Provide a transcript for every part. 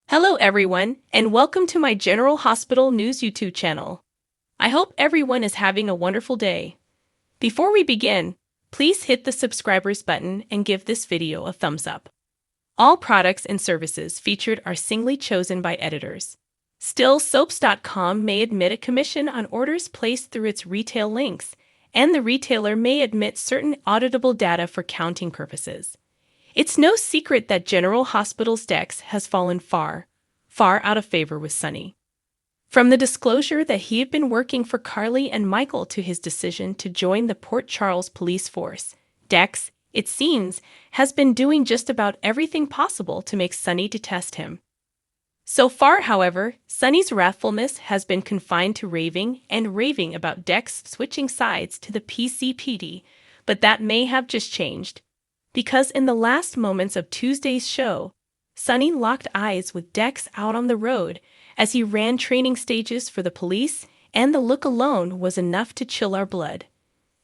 Hello everyone, and welcome to my General Hospital News YouTube channel. I hope everyone is having a wonderful day. Before we begin, please hit the subscribers button and give this video a thumbs up. All products and services featured are singly chosen by editors. Still, soaps.com may admit a commission on orders placed through its retail links, and the retailer may admit certain auditable data for counting purposes. It's no secret that General Hospital's Dex has fallen far out of favor with Sonny. From the disclosure that he had been working for Carly and Michael to his decision to join the Port Charles police force, Dex, it seems, has been doing just about everything possible to make Sonny detest him. So far, however, Sonny's wrathfulness has been confined to raving about Dex switching sides to the PCPD, but that may have just changed. Because in the last moments of Tuesday's show, Sonny locked eyes with Dex out on the road as he ran training stages for the police, and the look alone was enough to chill our blood.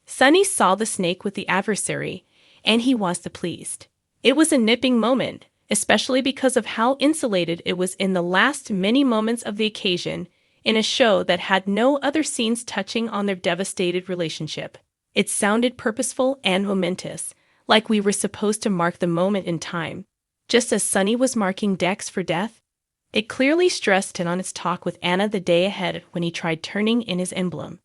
Sonny saw the snake with the adversary, and he was pleased. It was a nipping moment, especially because of how insulated it was in the last many moments of the occasion, in a show that had no other scenes touching on their devastated relationship. It sounded purposeful and momentous, like we were supposed to mark the moment in time, just as Sonny was marking Dex for death. It clearly stressed in on its talk with Anna the day ahead when he tried turning in his emblem.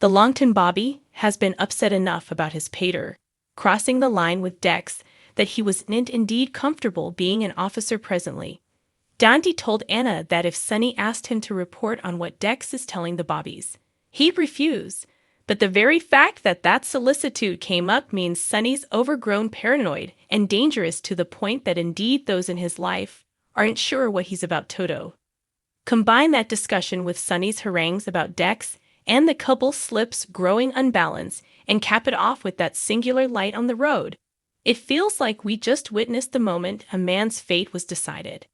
The Longton Bobby has been upset enough about his pater crossing the line with Dex that he wasn't indeed comfortable being an officer presently. Dante told Anna that if Sonny asked him to report on what Dex is telling the Bobbies, he'd refuse. But the very fact that that solicitude came up means Sonny's overgrown paranoid and dangerous to the point that indeed those in his life aren't sure what he's about Toto. Combine that discussion with Sonny's harangues about Dex and the couple's slips growing unbalanced, and cap it off with that singular light on the road. It feels like we just witnessed the moment a man's fate was decided.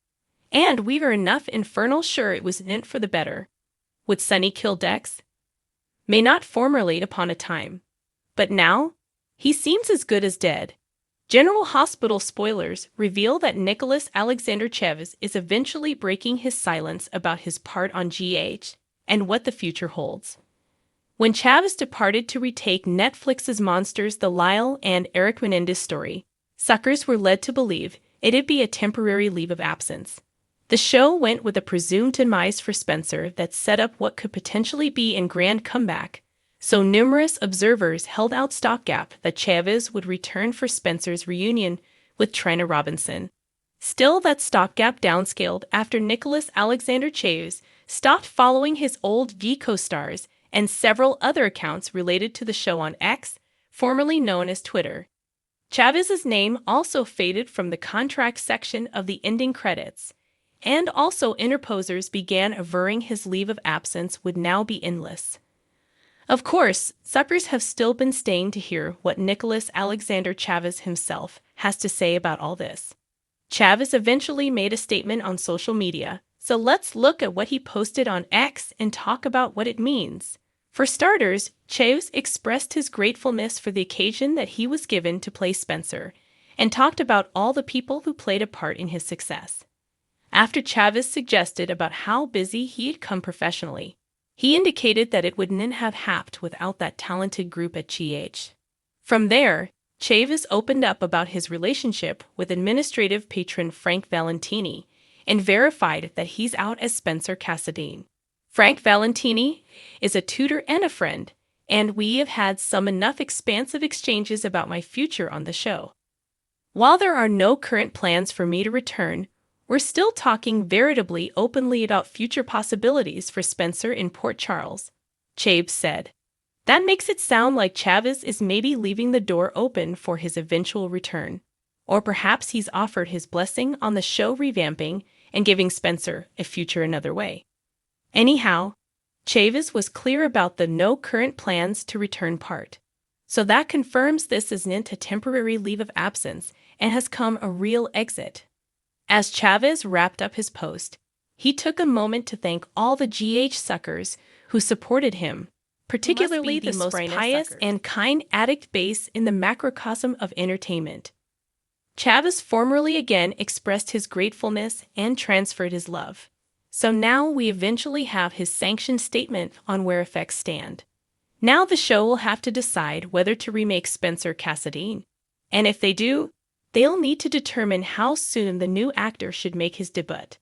And we were enough infernal sure it was meant for the better. Would Sonny kill Dex? May not formerly upon a time, but now he seems as good as dead. General Hospital spoilers reveal that Nicholas Alexander Chavez is eventually breaking his silence about his part on GH and what the future holds. When Chavez departed to retake Netflix's Monsters, the Lyle and Eric Menendez story, suckers were led to believe it'd be a temporary leave of absence. The show went with a presumed demise for Spencer that set up what could potentially be a grand comeback, so numerous observers held out stopgap that Chavez would return for Spencer's reunion with Trina Robinson. Still, that stopgap downscaled after Nicholas Alexander Chavez stopped following his old V co-stars and several other accounts related to the show on X, formerly known as Twitter. Chavez's name also faded from the contract section of the ending credits. And also interposers began averring his leave of absence would now be endless. Of course, suckers have still been staying to hear what Nicholas Alexander Chavez himself has to say about all this. Chavez eventually made a statement on social media, so let's look at what he posted on X and talk about what it means. For starters, Chavez expressed his gratefulness for the occasion that he was given to play Spencer, and talked about all the people who played a part in his success. After Chavez suggested about how busy he had come professionally, he indicated that it wouldn't have happened without that talented group at GH. From there, Chavez opened up about his relationship with administrative patron Frank Valentini and verified that he's out as Spencer Cassadine. Frank Valentini is a tutor and a friend, and we have had some enough expansive exchanges about my future on the show. While there are no current plans for me to return, we're still talking veritably openly about future possibilities for Spencer in Port Charles, Chavez said. That makes it sound like Chavez is maybe leaving the door open for his eventual return. Or perhaps he's offered his blessing on the show revamping and giving Spencer a future another way. Anyhow, Chavez was clear about the no current plans to return part. So that confirms this isn't a temporary leave of absence and has come a real exit. As Chavez wrapped up his post, he took a moment to thank all the GH suckers who supported him, particularly the most pious and kind addict base in the macrocosm of entertainment. Chavez formally again expressed his gratefulness and transferred his love. So now we eventually have his sanctioned statement on where effects stand. Now the show will have to decide whether to remake Spencer Cassadine. And if they do, they'll need to determine how soon the new actor should make his debut.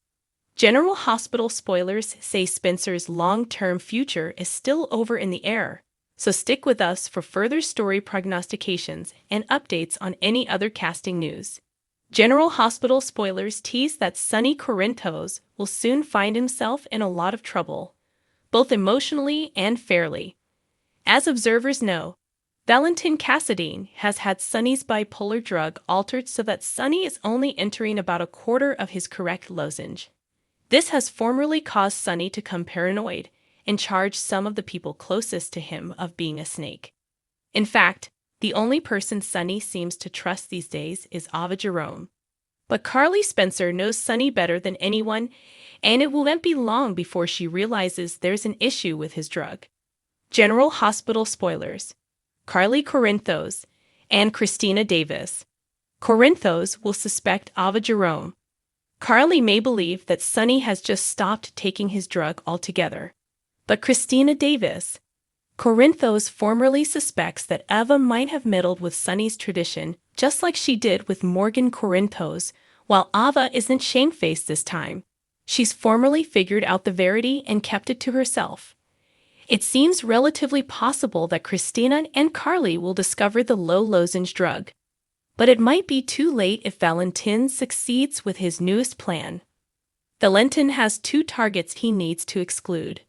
General Hospital spoilers say Spencer's long-term future is still over in the air, so stick with us for further story prognostications and updates on any other casting news. General Hospital spoilers tease that Sonny Corinthos will soon find himself in a lot of trouble, both emotionally and fairly. As observers know, Valentin Cassadine has had Sonny's bipolar drug altered so that Sonny is only entering about a quarter of his correct lozenge. This has formerly caused Sonny to become paranoid and charge some of the people closest to him of being a snake. In fact, the only person Sonny seems to trust these days is Ava Jerome. But Carly Spencer knows Sonny better than anyone, and it won't be long before she realizes there's an issue with his drug. General Hospital spoilers: Carly Corinthos and Christina Davis. Corinthos will suspect Ava Jerome. Carly may believe that Sonny has just stopped taking his drug altogether. But Christina Davis, Corinthos formerly suspects that Ava might have meddled with Sonny's tradition just like she did with Morgan Corinthos, while Ava isn't shamefaced this time. She's formerly figured out the verity and kept it to herself. It seems relatively possible that Christina and Carly will discover the low lozenge drug. But it might be too late if Valentin succeeds with his newest plan. Valentin has two targets he needs to exclude.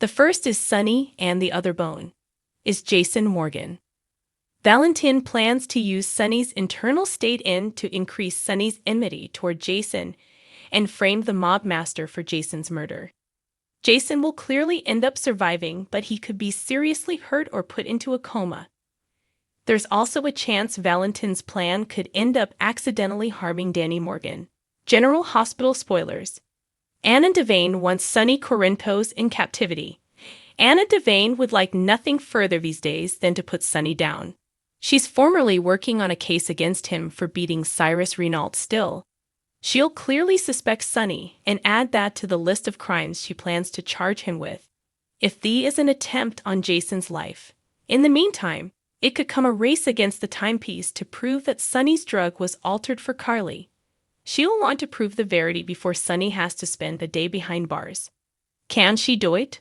The first is Sonny, and the other bone is Jason Morgan. Valentin plans to use Sonny's internal state-in to increase Sonny's enmity toward Jason and frame the mob master for Jason's murder. Jason will clearly end up surviving, but he could be seriously hurt or put into a coma. There's also a chance Valentin's plan could end up accidentally harming Danny Morgan. General Hospital spoilers: Anna Devane wants Sonny Corinthos in captivity. Anna Devane would like nothing further these days than to put Sonny down. She's formerly working on a case against him for beating Cyrus Renault still. She'll clearly suspect Sonny and add that to the list of crimes she plans to charge him with, if the is an attempt on Jason's life. In the meantime, it could come a race against the timepiece to prove that Sonny's drug was altered for Carly. She'll want to prove the verity before Sonny has to spend a day behind bars. Can she do it?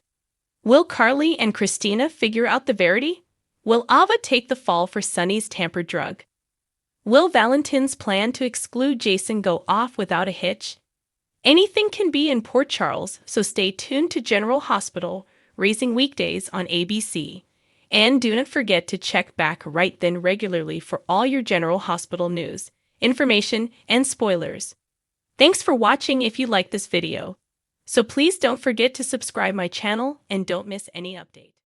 Will Carly and Christina figure out the verity? Will Ava take the fall for Sonny's tampered drug? Will Valentin's plan to exclude Jason go off without a hitch? Anything can be in Port Charles, so stay tuned to General Hospital, Raising Weekdays on ABC. And do not forget to check back right then regularly for all your General Hospital news, information, and spoilers. Thanks for watching if you liked this video. So please don't forget to subscribe my channel and don't miss any update.